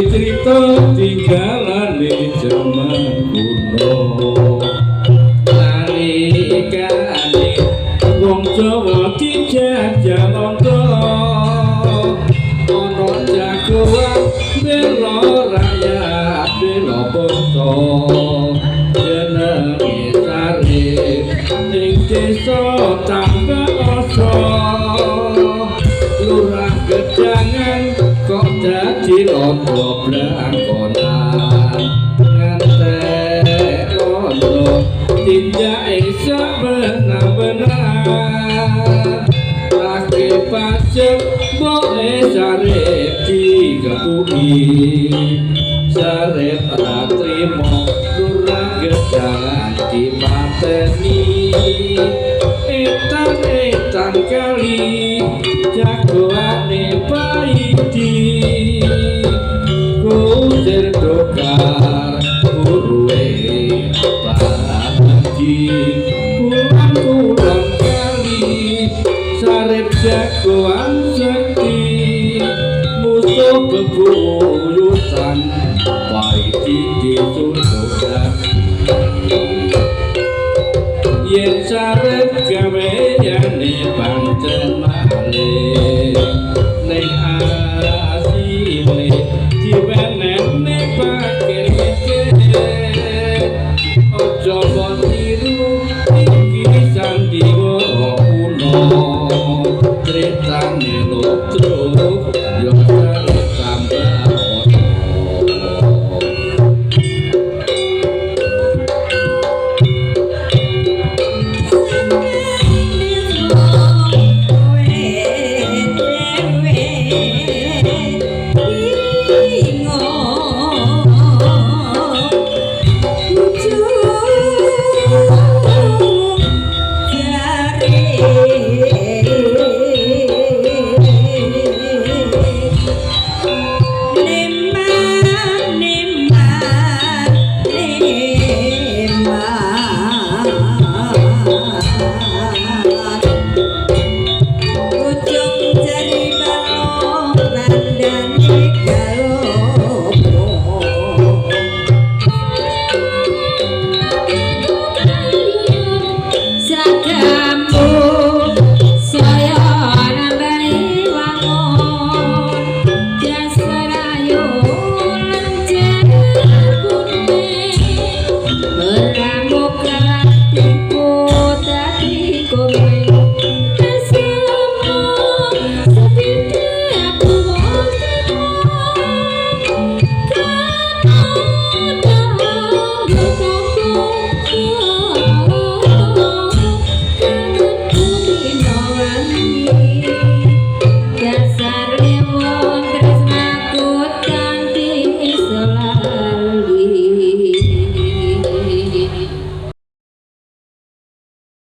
cerita tinggalane jaman kuno nalikane wong Jawa dijajah londo ana jagoan bela rakyat bela bangsa jenenge Sarip ning desa Tambakasa lurah Gedangan kok dadi londo blangkonan ngantek londo tinjake sabenar-benar lagi pacet boleh Sarip digebuki Sarip ratrimo lurah Gedangan dipateni etan kali jagoane Paidi kusir dokar buruwe pagi pulang kali Sarip jagoan sekti musuh bebuyutan Paidi disusukan yen Sarip gaweyane pancen